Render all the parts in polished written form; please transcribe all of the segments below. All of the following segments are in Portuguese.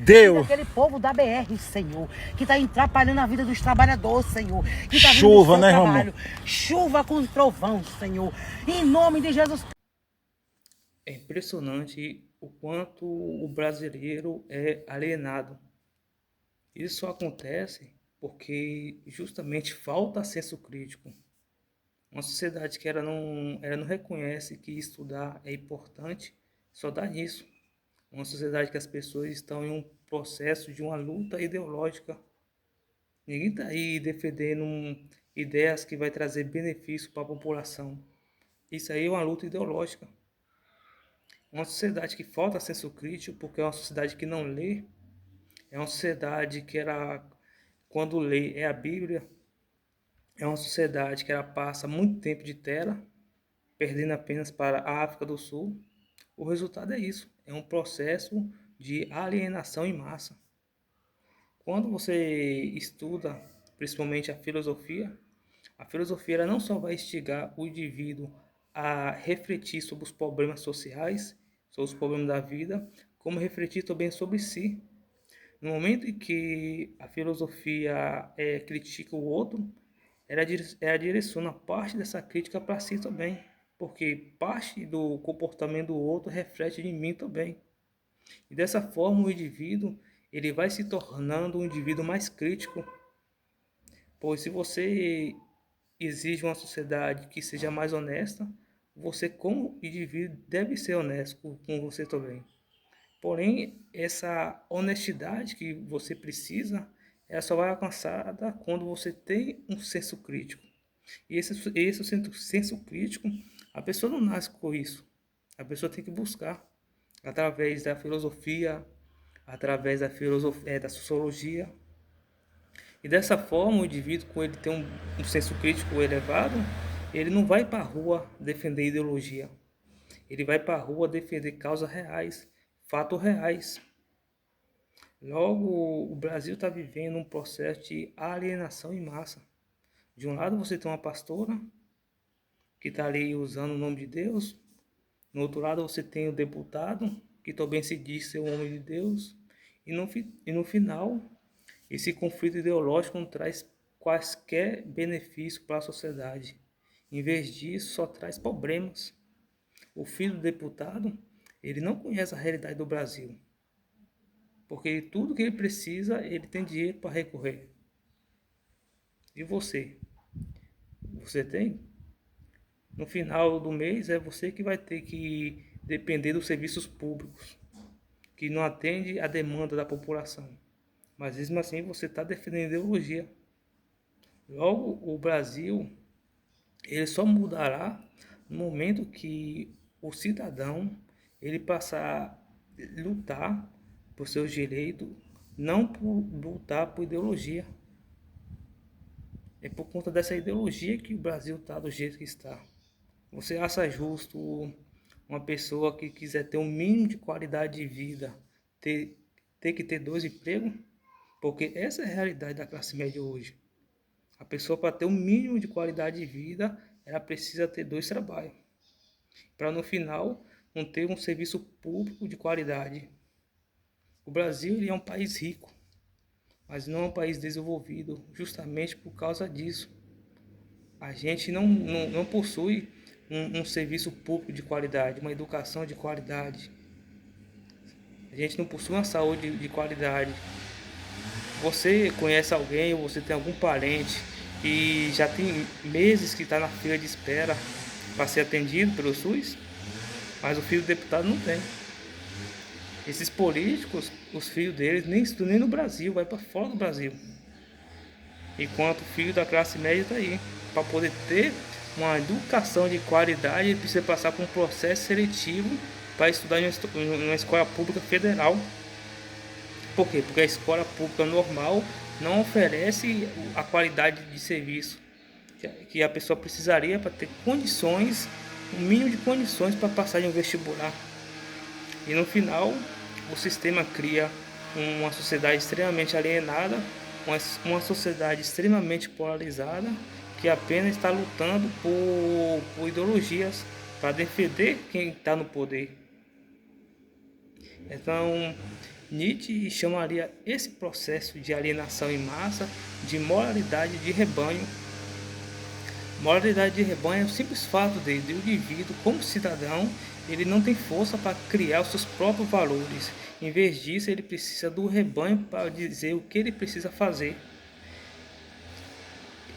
Deus. Aquele povo da BR, Senhor, que está atrapalhando a vida dos trabalhadores, Senhor. Que tá Chuva, né, trabalho. Chuva com trovão, Senhor. Em nome de Jesus. É impressionante o quanto o brasileiro é alienado. Isso acontece porque justamente falta senso crítico. Uma sociedade que ela não reconhece que estudar é importante, só dá nisso. Uma sociedade que as pessoas estão em um processo de uma luta ideológica. Ninguém está aí defendendo ideias que vai trazer benefício para a população. Isso aí é uma luta ideológica. Uma sociedade que falta senso crítico, porque é uma sociedade que não lê, é uma sociedade que quando lê, é a Bíblia, é uma sociedade que ela passa muito tempo de tela, perdendo apenas para a África do Sul. O resultado é isso, é um processo de alienação em massa. Quando você estuda, principalmente a filosofia ela não só vai instigar o indivíduo a refletir sobre os problemas sociais, sobre os problemas da vida, como refletir também sobre si. No momento em que a filosofia critica o outro, ela direciona parte dessa crítica para si também, porque parte do comportamento do outro reflete em mim também. E dessa forma o indivíduo ele vai se tornando um indivíduo mais crítico, pois se você exige uma sociedade que seja mais honesta, você como indivíduo deve ser honesto com você também. Porém, essa honestidade que você precisa, ela só vai alcançada quando você tem um senso crítico. E esse senso crítico, a pessoa não nasce com isso. A pessoa tem que buscar através da filosofia, através da sociologia. E dessa forma, o indivíduo, quando ele tem um senso crítico elevado, ele não vai para a rua defender ideologia. Ele vai para a rua defender causas reais, fatos reais. Logo, o Brasil está vivendo um processo de alienação em massa. De um lado você tem uma pastora que está ali usando o nome de Deus. No outro lado você tem o deputado que também se diz ser um homem de Deus. E no final, esse conflito ideológico não traz quaisquer benefícios para a sociedade. Em vez disso, só traz problemas. O filho do deputado, ele não conhece a realidade do Brasil. Porque tudo que ele precisa, ele tem dinheiro para recorrer. E você? Você tem? No final do mês, é você que vai ter que depender dos serviços públicos, que não atende a demanda da população. Mas mesmo assim, você está defendendo ideologia. Logo, o Brasil, ele só mudará no momento que o cidadão ele passar a lutar por seus direitos, não por lutar por ideologia. É por conta dessa ideologia que o Brasil está do jeito que está. Você acha justo uma pessoa que quiser ter um mínimo de qualidade de vida ter que ter 2 empregos? Porque essa é a realidade da classe média hoje. A pessoa, para ter um mínimo de qualidade de vida, ela precisa ter 2 trabalhos. Para no final não ter um serviço público de qualidade. O Brasil ele é um país rico, mas não é um país desenvolvido, justamente por causa disso. A gente não possui um serviço público de qualidade, uma educação de qualidade. A gente não possui uma saúde de qualidade. Você conhece alguém ou você tem algum parente que já tem meses que está na fila de espera para ser atendido pelo SUS, mas o filho do deputado não tem. Esses políticos, os filhos deles nem estudam nem no Brasil, vai para fora do Brasil. Enquanto o filho da classe média está aí. Para poder ter uma educação de qualidade, ele precisa passar por um processo seletivo para estudar em uma escola pública federal. Por quê? Porque a escola pública normal não oferece a qualidade de serviço que a pessoa precisaria para ter condições, um mínimo de condições para passar em um vestibular. E no final, o sistema cria uma sociedade extremamente alienada, uma sociedade extremamente polarizada, que apenas está lutando por ideologias para defender quem está no poder. Então, Nietzsche chamaria esse processo de alienação em massa de moralidade de rebanho. Moralidade de rebanho é o simples fato de o indivíduo, como cidadão, ele não tem força para criar os seus próprios valores. Em vez disso, ele precisa do rebanho para dizer o que ele precisa fazer.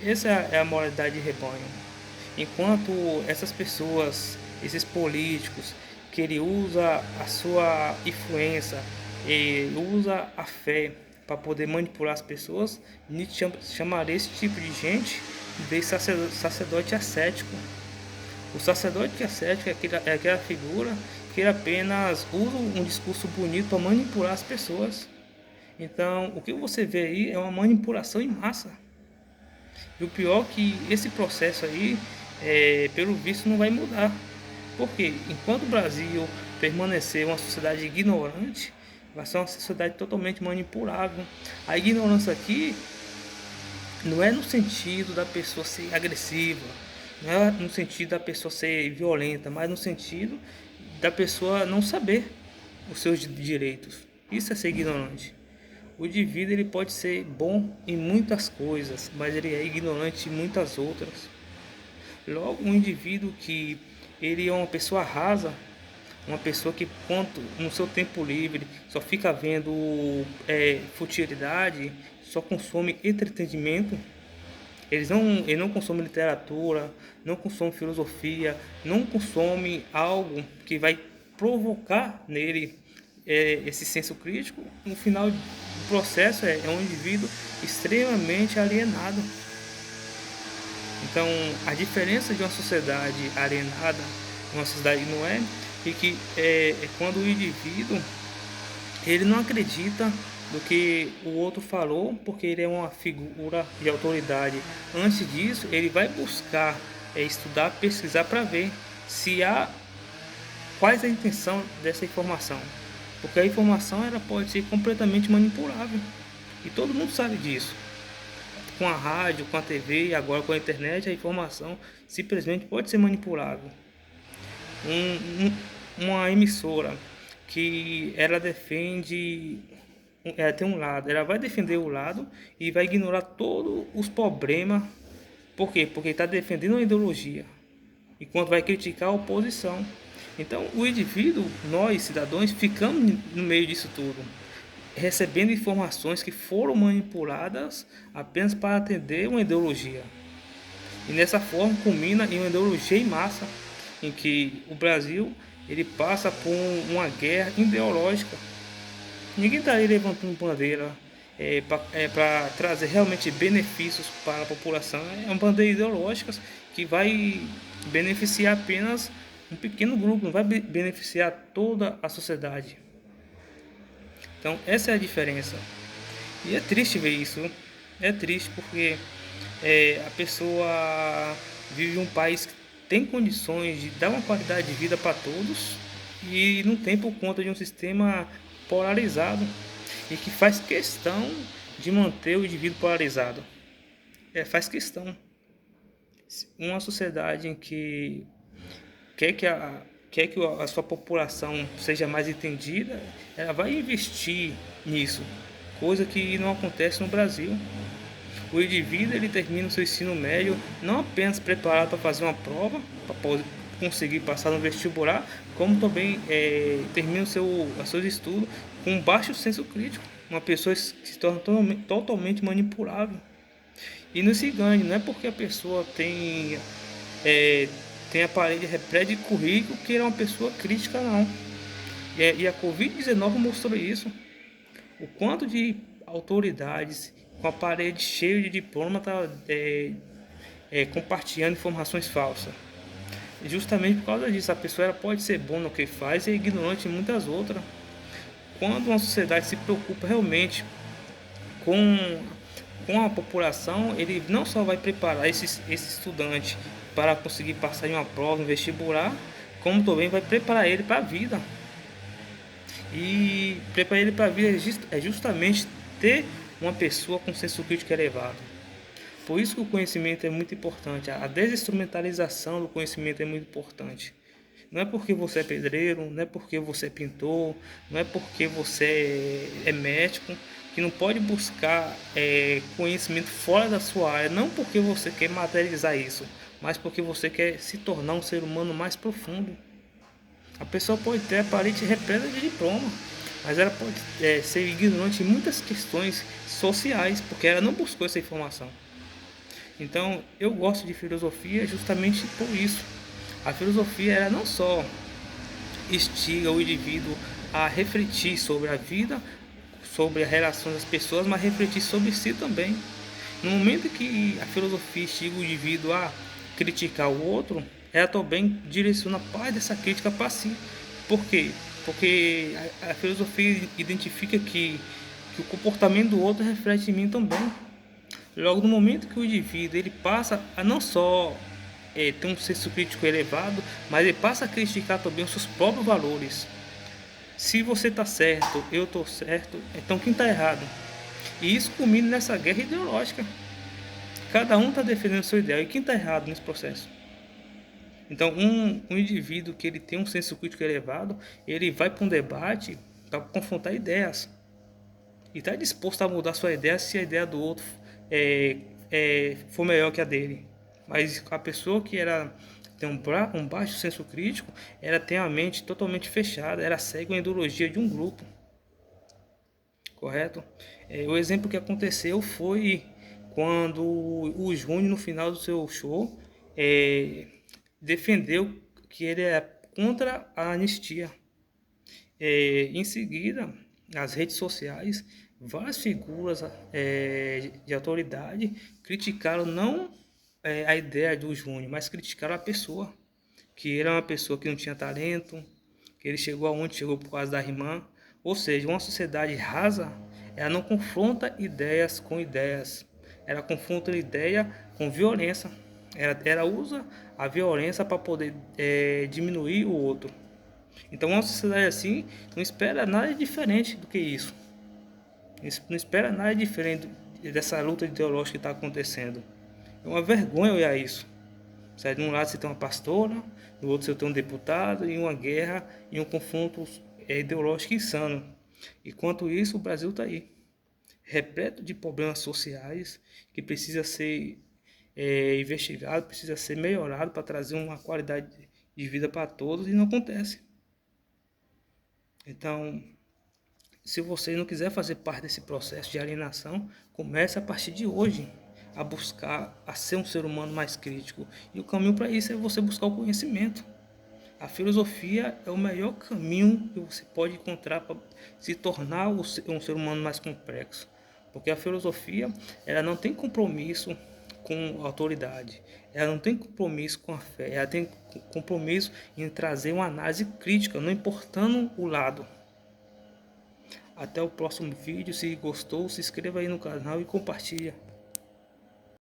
Essa é a moralidade de rebanho. Enquanto essas pessoas, esses políticos, que ele usa a sua influência, ele usa a fé para poder manipular as pessoas, Nietzsche chamaria esse tipo de gente de sacerdote ascético. O sacerdote ascético é aquela figura que ele apenas usa um discurso bonito para manipular as pessoas. Então, o que você vê aí é uma manipulação em massa. E o pior é que esse processo aí, pelo visto, não vai mudar. Porque enquanto o Brasil permanecer uma sociedade ignorante, vai ser uma sociedade totalmente manipulável. A ignorância aqui não é no sentido da pessoa ser agressiva, não é no sentido da pessoa ser violenta, mas no sentido da pessoa não saber os seus direitos. Isso é ser ignorante. O indivíduo ele pode ser bom em muitas coisas, mas ele é ignorante em muitas outras. Logo, um indivíduo que ele é uma pessoa rasa, uma pessoa que quanto no seu tempo livre só fica vendo futilidade, só consome entretenimento. Ele não consome literatura, não consome filosofia, não consome algo que vai provocar nele esse senso crítico. No final do processo é um indivíduo extremamente alienado. Então, a diferença de uma sociedade alienada e uma sociedade que não é, e que é quando o indivíduo ele não acredita do que o outro falou, porque ele é uma figura de autoridade. Antes disso, ele vai buscar estudar, pesquisar para ver se há qual é a intenção dessa informação, porque a informação ela pode ser completamente manipulável e todo mundo sabe disso. Com a rádio, com a TV e agora com a internet, a informação simplesmente pode ser manipulável. Uma emissora que ela defende, ela tem um lado, ela vai defender o lado e vai ignorar todos os problemas. Por quê? Porque está defendendo uma ideologia, enquanto vai criticar a oposição. Então o indivíduo, nós cidadãos, ficamos no meio disso tudo, recebendo informações que foram manipuladas apenas para atender uma ideologia. E nessa forma culmina em uma ideologia em massa, em que o Brasil ele passa por uma guerra ideológica. Ninguém está aí levantando bandeira para trazer realmente benefícios para a população. É uma bandeira ideológica que vai beneficiar apenas um pequeno grupo, não vai beneficiar toda a sociedade. Então essa é a diferença. E é triste ver isso. É triste porque a pessoa vive em um país que tem condições de dar uma qualidade de vida para todos e não tem por conta de um sistema polarizado e que faz questão de manter o indivíduo polarizado. Faz questão. Uma sociedade em que quer que a sua população seja mais entendida, ela vai investir nisso, coisa que não acontece no Brasil. O indivíduo ele termina o seu ensino médio não apenas preparado para fazer uma prova, para conseguir passar no vestibular, como também termina os seus estudos com baixo senso crítico. Uma pessoa que se torna totalmente manipulável. E não se engane, não é porque a pessoa tem a parede repleta de currículo que ele é uma pessoa crítica, não. E a Covid-19 mostrou isso. O quanto de autoridades com a parede cheia de diploma tá compartilhando informações falsas. E justamente por causa disso, a pessoa ela pode ser boa no que faz e é ignorante em muitas outras. Quando uma sociedade se preocupa realmente com a população, ele não só vai preparar esse estudante para conseguir passar em uma prova, um vestibular, como também vai preparar ele para a vida. E preparar ele para a vida é justamente ter uma pessoa com senso crítico elevado. Por isso que o conhecimento é muito importante, a desinstrumentalização do conhecimento é muito importante. Não é porque você é pedreiro, não é porque você é pintor, não é porque você é médico, que não pode buscar conhecimento fora da sua área, não porque você quer materializar isso, mas porque você quer se tornar um ser humano mais profundo. A pessoa pode ter a aparência repleta de diploma, mas ela pode ser ignorante em muitas questões sociais, porque ela não buscou essa informação. Então, eu gosto de filosofia justamente por isso. A filosofia ela não só instiga o indivíduo a refletir sobre a vida, sobre as relações das pessoas, mas refletir sobre si também. No momento que a filosofia instiga o indivíduo a criticar o outro, ela também direciona parte dessa crítica para si. Por quê? Porque a filosofia identifica que o comportamento do outro reflete em mim também. Logo, no momento que o indivíduo ele passa a não só ter um senso crítico elevado, mas ele passa a criticar também os seus próprios valores. Se você está certo, eu estou certo, então quem está errado? E isso culmina nessa guerra ideológica. Cada um está defendendo seu ideal e quem está errado nesse processo? Então, um indivíduo que ele tem um senso crítico elevado, ele vai para um debate para confrontar ideias e está disposto a mudar sua ideia se a ideia do outro for melhor que a dele. Mas a pessoa que tem um baixo senso crítico, ela tem a mente totalmente fechada, ela segue uma ideologia de um grupo, correto? O exemplo que aconteceu foi quando o Júnior, no final do seu show, defendeu que ele é contra a anistia. Em seguida, nas redes sociais, várias figuras de autoridade criticaram não a ideia do Júnior, mas criticaram a pessoa, que ele era uma pessoa que não tinha talento, que ele chegou aonde chegou por causa da irmã. Ou seja, uma sociedade rasa, ela não confronta ideias com ideias, ela confronta ideia com violência, ela usa a violência para poder diminuir o outro. Então uma sociedade assim não espera nada diferente do que isso. Não espera nada diferente dessa luta ideológica que está acontecendo. É uma vergonha olhar isso. De um lado você tem uma pastora, do outro você tem um deputado, e uma guerra e um confronto ideológico insano. Enquanto isso, o Brasil está aí, repleto de problemas sociais que precisa ser investigado, precisa ser melhorado para trazer uma qualidade de vida para todos e não acontece. Então, se você não quiser fazer parte desse processo de alienação, comece a partir de hoje a buscar a ser um ser humano mais crítico. E o caminho para isso é você buscar o conhecimento. A filosofia é o melhor caminho que você pode encontrar para se tornar um ser humano mais complexo. Porque a filosofia ela não tem compromisso com a autoridade, ela não tem compromisso com a fé, ela tem compromisso em trazer uma análise crítica, não importando o lado. Até o próximo vídeo. Se gostou, se inscreva aí no canal e compartilha.